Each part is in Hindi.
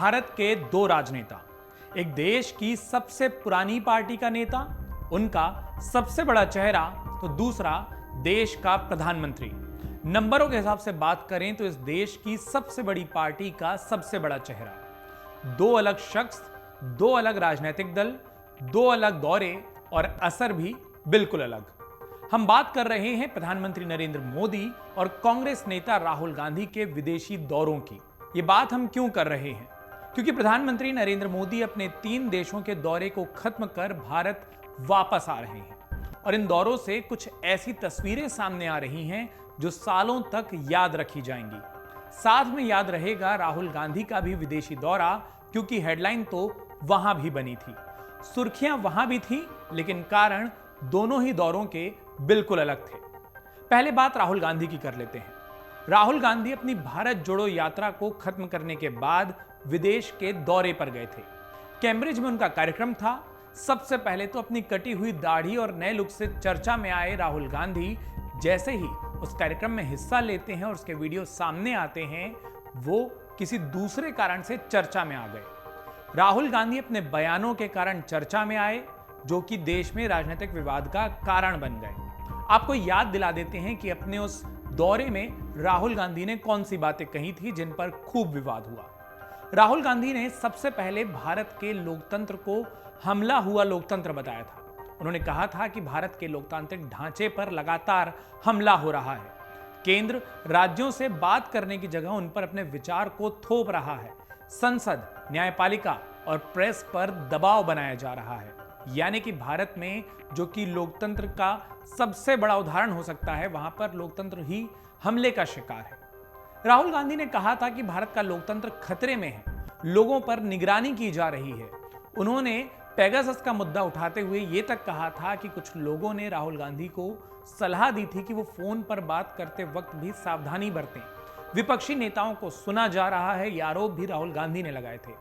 भारत के दो राजनेता, एक देश की सबसे पुरानी पार्टी का नेता, उनका सबसे बड़ा चेहरा, तो दूसरा देश का प्रधानमंत्री। नंबरों के हिसाब से बात करें तो इस देश की सबसे बड़ी पार्टी का सबसे बड़ा चेहरा। दो अलग शख्स, दो अलग राजनीतिक दल, दो अलग दौरे और असर भी बिल्कुल अलग। हम बात कर रहे हैं प्रधानमंत्री नरेंद्र मोदी और कांग्रेस नेता राहुल गांधी के विदेशी दौरों की। ये बात हम क्यों कर रहे हैं? क्योंकि प्रधानमंत्री नरेंद्र मोदी अपने 3 देशों के दौरे को खत्म कर भारत वापस आ रहे हैं और इन दौरों से कुछ ऐसी तस्वीरें सामने आ रही हैं जो सालों तक याद रखी जाएंगी। साथ में याद रहेगा राहुल गांधी का भी विदेशी दौरा, क्योंकि हेडलाइन तो वहां भी बनी थी, सुर्खियां वहां भी थी, लेकिन कारण दोनों ही दौरों के बिल्कुल अलग थे। पहले बात राहुल गांधी की कर लेते हैं। राहुल गांधी अपनी भारत जोड़ो यात्रा को खत्म करने के बाद विदेश के दौरे पर गए थे। कैम्ब्रिज में उनका कार्यक्रम था। सबसे पहले तो अपनी कटी हुई दाढ़ी और नए लुक से चर्चा में आए राहुल गांधी जैसे ही उस कार्यक्रम में हिस्सा लेते हैं और उसके वीडियो सामने आते हैं, वो किसी दूसरे कारण से चर्चा में आ गए। राहुल गांधी अपने बयानों के कारण चर्चा में आए, जो कि देश में राजनीतिक विवाद का कारण बन गए। आपको याद दिला देते हैं कि अपने उस दौरे में राहुल गांधी ने कौन सी बातें कही थी जिन पर खूब विवाद हुआ। राहुल गांधी ने सबसे पहले भारत के लोकतंत्र को हमला हुआ लोकतंत्र बताया था। उन्होंने कहा था कि भारत के लोकतांत्रिक ढांचे पर लगातार हमला हो रहा है। केंद्र राज्यों से बात करने की जगह उन पर अपने विचार को थोप रहा है। संसद, न्यायपालिका और प्रेस पर दबाव बनाया जा रहा है। यानी कि भारत में, जो कि लोकतंत्र का सबसे बड़ा उदाहरण हो सकता है, वहां पर लोकतंत्र ही हमले का शिकार है। राहुल गांधी ने कहा था कि भारत का लोकतंत्र खतरे में है, लोगों पर निगरानी की जा रही है। उन्होंने पेगासस का मुद्दा उठाते हुए यह तक कहा था कि कुछ लोगों ने राहुल गांधी को सलाह दी थी कि वो फोन पर बात करते वक्त भी सावधानी बरतें। विपक्षी नेताओं को सुना जा रहा है, ये आरोप भी राहुल गांधी ने लगाए थे।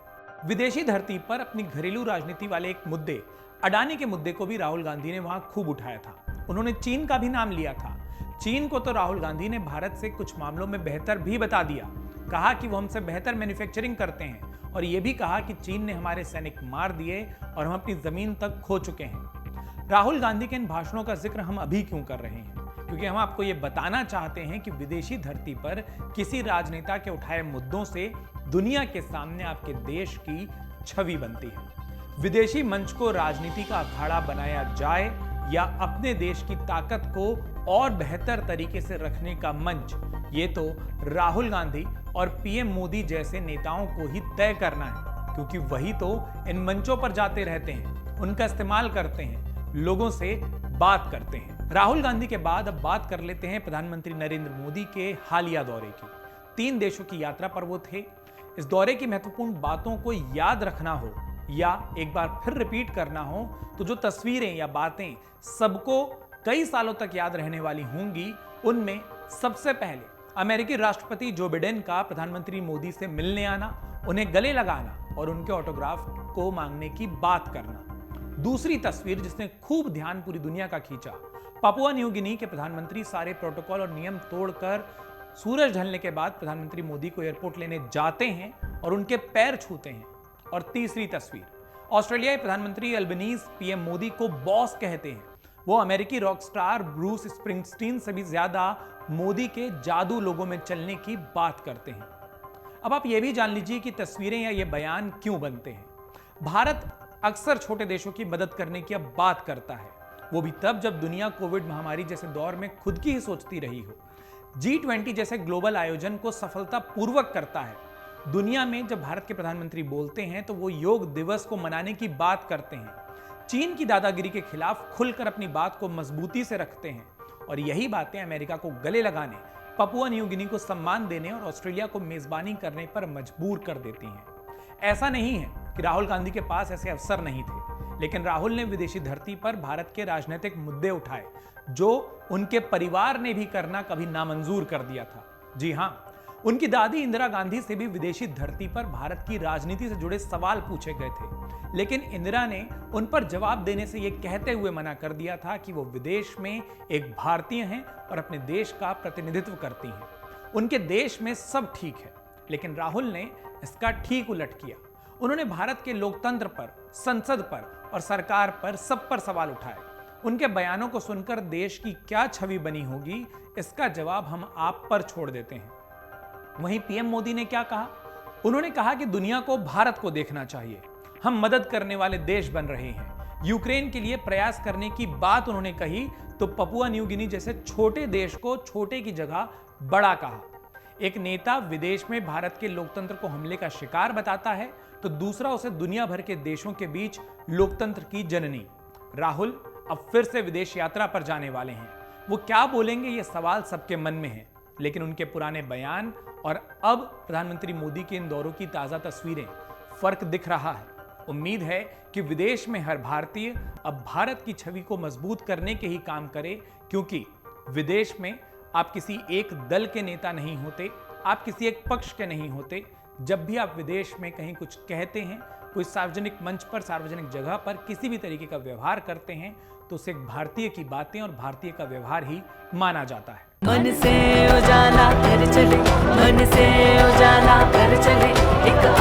विदेशी धरती पर अपनी घरेलू राजनीति वाले एक मुद्दे, अडानी के मुद्दे को भी राहुल गांधी ने वहां खूब उठाया था। उन्होंने चीन का भी नाम लिया था। चीन को तो राहुल गांधी ने भारत से कुछ मामलों में बेहतर भी बता दिया। कहा कि वो हमसे बेहतर मैन्युफैक्चरिंग करते हैं और यह भी कहा कि चीन ने हमारे सैनिक मार दिए और हम अपनी जमीन तक खो चुके हैं। राहुल गांधी के इन भाषणों का जिक्र हम अभी क्यों कर रहे हैं? क्योंकि हम आपको यह बताना चाहते हैं कि विदेशी धरती पर किसी राजनेता के उठाए मुद्दों से दुनिया के सामने आपके देश की छवि बनती है। विदेशी मंच को राजनीति का अखाड़ा बनाया जाए या अपने देश की ताकत को और बेहतर तरीके से रखने का मंच, ये तो राहुल गांधी और पीएम मोदी जैसे नेताओं को ही तय करना है, क्योंकि वही तो इन मंचों पर जाते रहते हैं, उनका इस्तेमाल करते हैं, लोगों से बात करते हैं। राहुल गांधी के बाद अब बात कर लेते हैं प्रधानमंत्री नरेंद्र मोदी के हालिया दौरे की। 3 देशों की यात्रा पर वो थे। इस दौरे की महत्वपूर्ण बातों को याद रखना हो या एक बार फिर रिपीट करना हो, तो जो तस्वीरें या बातें सबको कई सालों तक याद रहने वाली होंगी, उनमें सबसे पहले अमेरिकी राष्ट्रपति जो बिडेन का प्रधानमंत्री मोदी से मिलने आना, उन्हें गले लगाना और उनके ऑटोग्राफ को मांगने की बात करना। दूसरी तस्वीर जिसने खूब ध्यान पूरी दुनिया का खींचा, पापुआ न्यू गिनी के प्रधानमंत्री सारे प्रोटोकॉल और नियम तोड़कर सूरज ढलने के बाद प्रधानमंत्री मोदी को एयरपोर्ट लेने जाते हैं और उनके पैर छूते हैं। और तीसरी तस्वीर, ऑस्ट्रेलियाई प्रधानमंत्री अल्बनीज पीएम मोदी को बॉस कहते हैं। वो अमेरिकी रॉक स्टार ब्रूस स्प्रिंगस्टीन से भी ज्यादा मोदी के जादू लोगों में चलने की बात करते हैं। अब आप ये भी जान लीजिए कि तस्वीरें या ये बयान क्यों बनते हैं। भारत अक्सर छोटे देशों की मदद करने की अब बात करता है, वो भी तब जब दुनिया कोविड महामारी जैसे दौर में खुद की ही सोचती रही हो। G20 जैसे ग्लोबल आयोजन को सफलतापूर्वक करता है। दुनिया में जब भारत के प्रधानमंत्री बोलते हैं तो वो योग दिवस को मनाने की बात करते हैं। चीन की दादागिरी के खिलाफ खुलकर अपनी बात को मजबूती से रखते हैं और यही बातें अमेरिका को गले लगाने, पपुआ न्यू गिनी को सम्मान देने और ऑस्ट्रेलिया को मेजबानी करने पर मजबूर कर देती हैं। ऐसा नहीं है कि राहुल गांधी के पास ऐसे अवसर नहीं थे, लेकिन राहुल ने विदेशी धरती पर भारत के राजनीतिक मुद्दे उठाए, जो उनके परिवार ने भी करना कभी नामंजूर कर दिया था। जी हां, उनकी दादी इंदिरा गांधी से भी विदेशी धरती पर भारत की राजनीति से जुड़े सवाल पूछे गए थे, लेकिन इंदिरा ने उन पर जवाब देने से यह कहते हुए मना कर दिया था कि वो विदेश में एक भारतीय हैं और अपने देश का प्रतिनिधित्व करती हैं। उनके देश में सब ठीक है, लेकिन राहुल ने इसका ठीक उलट किया। उन्होंने भारत के लोकतंत्र पर, संसद पर और सरकार पर, सब पर सवाल उठाए। उनके बयानों को सुनकर देश की क्या छवि बनी होगी, इसका जवाब हम आप पर छोड़ देते हैं। वहीं पीएम मोदी ने क्या कहा? उन्होंने कहा कि दुनिया को भारत को देखना चाहिए, हम मदद करने वाले देश बन रहे हैं। यूक्रेन के लिए प्रयास करने की बात उन्होंने कही तो पपुआ न्यू गिनी जैसे छोटे देश को छोटे की जगह बड़ा कहा। एक नेता विदेश में भारत के लोकतंत्र को हमले का शिकार बताता है तो दूसरा उसे दुनिया भर के देशों के बीच लोकतंत्र की जननी। राहुल अब फिर से विदेश यात्रा पर जाने वाले हैं। वो क्या बोलेंगे ये सवाल सबके मन में है, लेकिन उनके पुराने बयान और अब प्रधानमंत्री मोदी के इन दौरों की ताजा तस्वीरें, फर्क दिख रहा है। उम्मीद है कि विदेश में हर भारतीय अब भारत की छवि को मजबूत करने के ही काम करे, क्योंकि विदेश में आप किसी एक दल के नेता नहीं होते, आप किसी एक पक्ष के नहीं होते। जब भी आप विदेश में कहीं कुछ कहते हैं, कोई सार्वजनिक मंच पर, सार्वजनिक जगह पर किसी भी तरीके का व्यवहार करते हैं तो उसे एक भारतीय की बातें और भारतीय का व्यवहार ही माना जाता है। मन से उजाला कर चले, मन से उजाला कर चले, एक